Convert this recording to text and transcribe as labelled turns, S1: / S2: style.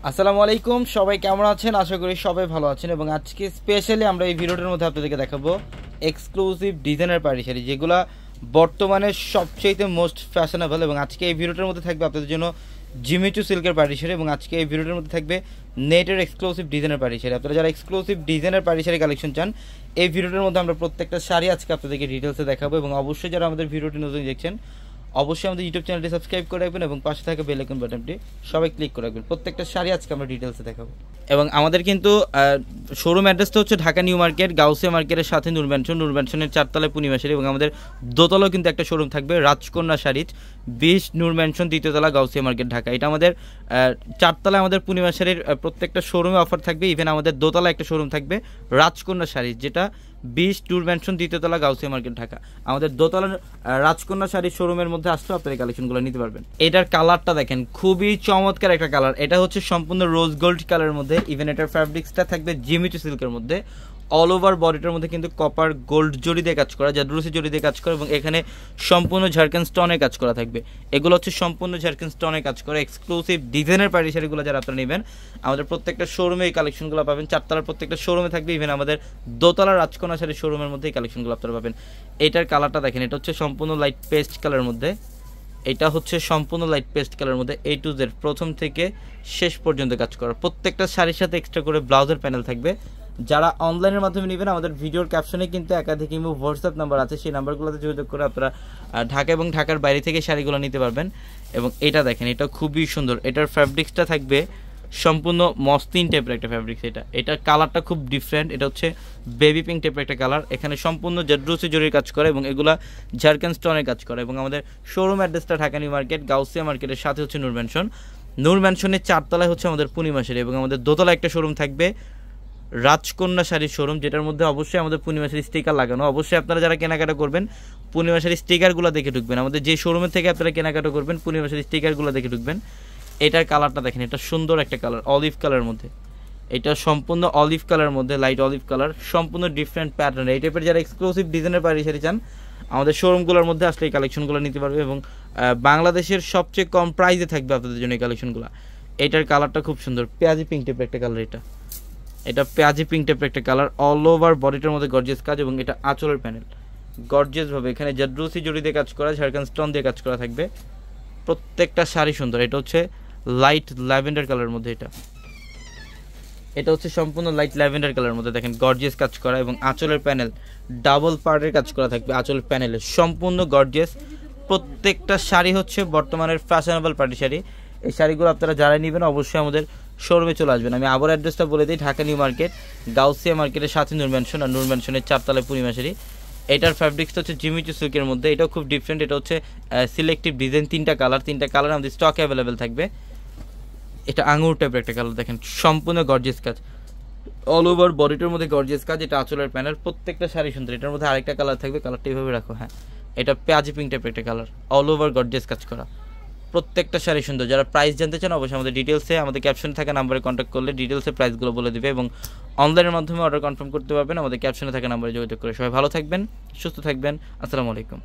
S1: আসসালামু আলাইকুম, সবাই কেমন আছেন? আশা করি সবাই ভালো আছেন। এবং আজকে স্পেশালি আমরা এই ভিডিওটার মধ্যে আপনাদেরকে দেখাবো এক্সক্লুসিভ ডিজাইনার পার্টি শাড়ি, যেগুলো বর্তমানে সবচেয়ে মোস্ট ফ্যাশনেবল। এবং আজকে এই ভিডিওটার মধ্যে থাকবে আপনাদের জন্য জিমিচু সিল্কের পার্টি শাড়ি, এবং আজকে এই ভিডিওটার মধ্যে থাকবে নেটের এক্সক্লুসিভ ডিজাইনার পার্টি শাড়ি। আপনারা যারা exclusive designer party sari collection চান, এই ভিডিওটার মধ্যে আমরা প্রত্যেকটা শাড়ি আজকে আপনাদেরকে ডিটেলসে দেখাবো। এবং অবশ্যই যারা আমাদের ভিডিওটি নতুন দেখছেন, অবশ্যই আমাদের ইউটিউব চ্যানেলটি সাবস্ক্রাইব করে রাখবেন এবং পাশে থাকা বেল আইকন বাটনটি সবাই ক্লিক করে রাখবেন। প্রত্যেকটা শাড়ি আজকে আমরা ডিটেলসে দেখাবো। এবং আমাদের কিন্তু শোরুম অ্যাড্রেসটা হচ্ছে ঢাকা নিউ মার্কেট, গাউসিয়া মার্কেটের সাথে নূর ম্যানশনের 4তলায় পূর্ণিমা শাড়ি। এবং আমাদের দোতলাও কিন্তু একটা শোরুম থাকবে, রাজকন্যা শাড়িজ 20 নূর ম্যানশন, 3তলা, গাউসিয়া মার্কেট, ঢাকা। এটা আমাদের 4তলায় আমাদের পূর্ণিমা শাড়ির প্রত্যেকটা শোরুমে অফার থাকবে। ইভেন আমাদের দোতলায় একটা শোরুম থাকবে রাজকন্যা শাড়িজ, যেটা 20 নূর ম্যানশন, 3তলা, গাউসিয়া মার্কেট, ঢাকা। আমাদের দোতলার রাজকন্যা শাড়ির শোরুমের মধ্যে আসলেও আপনারা এই কালেকশনগুলো নিতে পারবেন। এটার কালারটা দেখেন, খুবই চমৎকার একটা কালার। এটা হচ্ছে সম্পূর্ণ রোজ গোল্ড কালারের মধ্যে। ইভেন এটার ফ্যাব্রিক্সটা থাকবে জিমিচু সিল্কের মধ্যে। অল ওভার বডিটার মধ্যে কিন্তু কপার গোল্ড জড়ি দিয়ে কাজ করা, জাদরুসি জড়ি দিয়ে কাজ করা, এবং এখানে সম্পূর্ণ ঝাড়খান স্টোনে কাজ করা থাকবে। এগুলো হচ্ছে সম্পূর্ণ ঝাড়খান স্টোনে কাজ করা এক্সক্লুসিভ ডিজাইনের পার্টি শাড়িগুলো যারা আপনারা নেবেন, আমাদের প্রত্যেকটা শোরুমে এই কালেকশনগুলো পাবেন। 4তলার প্রত্যেকটা শোরুমে থাকবে। ইভেন আমাদের দোতলার রাজকন্যা শাড়ির শোরুমের মধ্যে এই কালেকশনগুলো আপনারা পাবেন। এটার কালারটা দেখেন, এটা হচ্ছে সম্পূর্ণ লাইট পেস্ট কালারের মধ্যে। এটা হচ্ছে সম্পূর্ণ লাইট পেস্ট কালারের মধ্যে, A to Z প্রথম থেকে শেষ পর্যন্ত কাজ করা। প্রত্যেকটা শাড়ির সাথে এক্সট্রা করে ব্লাউজের প্যানেল থাকবে। যারা অনলাইনের মাধ্যমে নেবেন, আমাদের ভিডিওর ক্যাপশনে কিন্তু একাধিক ইমো হোয়াটসঅ্যাপ নাম্বার আছে, সেই নাম্বারগুলোতে যোগাযোগ করে আপনারা ঢাকা এবং ঢাকার বাইরে থেকে শাড়িগুলো নিতে পারবেন। এবং এটা দেখেন, এটা খুবই সুন্দর। এটার ফ্যাব্রিক্সটা থাকবে সম্পূর্ণ মসলিন টাইপের একটা ফ্যাব্রিক্স। এটার কালারটা খুব ডিফারেন্ট। এটা হচ্ছে বেবি পিঙ্ক টাইপের একটা কালার। এখানে সম্পূর্ণ জাদরুসি জরির কাজ করে এবং এগুলা ঝাড়খান স্টোনের কাজ করে। এবং আমাদের শোরুম অ্যাড্রেসটা ঢাকা নিউ মার্কেট, গাউসিয়া মার্কেটের সাথে হচ্ছে নূর ম্যানশনের 4তলায় হচ্ছে আমাদের পূর্ণিমা শাড়ি। এবং আমাদের দোতলায় একটা শোরুম থাকবে রাজকন্যা শাড়ির শোরুম, যেটার মধ্যে অবশ্যই আমাদের পূর্ণিমা শাড়ির স্টিকার লাগানো। অবশ্যই আপনারা যারা কেনাকাটা করবেন, পূর্ণিমা শাড়ির স্টিকারগুলো দেখে ঢুকবেন। আমাদের যে শোরুমের থেকে আপনারা কেনাকাটা করবেন, পূর্ণিমা শাড়ির স্টিকারগুলো দেখে ঢুকবেন। এটার কালারটা দেখেন, এটা সুন্দর একটা কালার, অলিভ কালারের মধ্যে। এটা সম্পূর্ণ অলিভ কালারের মধ্যে, লাইট অলিভ কালার, সম্পূর্ণ ডিফারেন্ট প্যাটার্ন। এই টাইপের যারা এক্সক্লুসিভ ডিজাইনের পার্টি শাড়ি চান, আমাদের শোরুমগুলোর মধ্যে আসলে এই কালেকশনগুলো নিতে পারবে। এবং বাংলাদেশের সবচেয়ে কম প্রাইসে থাকবে আপনাদের জন্য এই কালেকশনগুলো। এটার কালারটা খুব সুন্দর, পেঁয়াজি পিঙ্ক টাইপের একটা কালার। এটা পেঁয়াজি পিঙ্ক টাইপের একটা কালার, অল ওভার বডিটার মধ্যে গর্জিয়াস কাজ। এবং এটা আঁচলের প্যানেল গর্জিয়াস ভাবে এখানে জাদরুসি জড়ি দিয়ে কাজ করা, ঝাড়খান স্টোন দিয়ে কাজ করা থাকবে। প্রত্যেকটা শাড়ি সুন্দর। এটা হচ্ছে লাইট ল্যাভেন্ডার কালারের মধ্যে। এটা হচ্ছে সম্পূর্ণ লাইট ল্যাভেন্ডার কালারের মধ্যে। দেখেন গর্জিয়াস কাজ করা এবং আঁচলের প্যানেল ডাবল পার্টের কাজ করা থাকবে। আঁচলের প্যানেলে সম্পূর্ণ গর্জিয়াস। প্রত্যেকটা শাড়ি হচ্ছে বর্তমানের ফ্যাশনেবল পার্টি শাড়ি। এই শাড়িগুলো আপনারা যারা নেবেন, অবশ্যই আমাদের শোরুমে চলে আসবেন। আমি আবার অ্যাড্রেসটা বলে দিই, ঢাকা নিউ মার্কেট, গাউসিয়া মার্কেটের সাথে নূর ম্যানশন, আর নূর ম্যানশনের 4তলায় পূর্ণিমা শাড়ি। এটার ফ্যাব্রিক্সটা হচ্ছে জিমিচু সিল্কের মধ্যে। এটাও খুব ডিফারেন্ট। এটা হচ্ছে সিলেক্টিভ ডিজাইন, 3টা কালার আমাদের স্টক অ্যাভেলেবেল থাকবে। এটা আঙুর টাইপের একটা কালার, দেখেন সম্পূর্ণ গর্জিয়াস কাজ, অল ওভার বডিটার মধ্যে গর্জিয়াস কাজ। এটা আঁচলের প্যানেল, প্রত্যেকটা শাড়ি সুন্দর। এটার মধ্যে আরেকটা কালার থাকবে, কালারটা এইভাবে রাখো। হ্যাঁ, এটা পেঁয়াজি পিঙ্ক টাইপের একটা কালার, অল ওভার গর্জিয়াস কাজ করা। প্রত্যেকটা শাড়ি সুন্দর। যারা প্রাইস জানতে চান, অবশ্যই আমাদের ডিটেলসে, আমাদের ক্যাপশনে থাকা নাম্বারে কন্ট্যাক্ট করলে ডিটেলসে প্রাইসগুলো বলে দেবে। এবং অনলাইনের মাধ্যমে অর্ডার কনফার্ম করতে পারবেন আমাদের ক্যাপশনে থাকা নাম্বারে যোগাযোগ করে। সবাই ভালো থাকবেন, সুস্থ থাকবেন। আসসালামু আলাইকুম।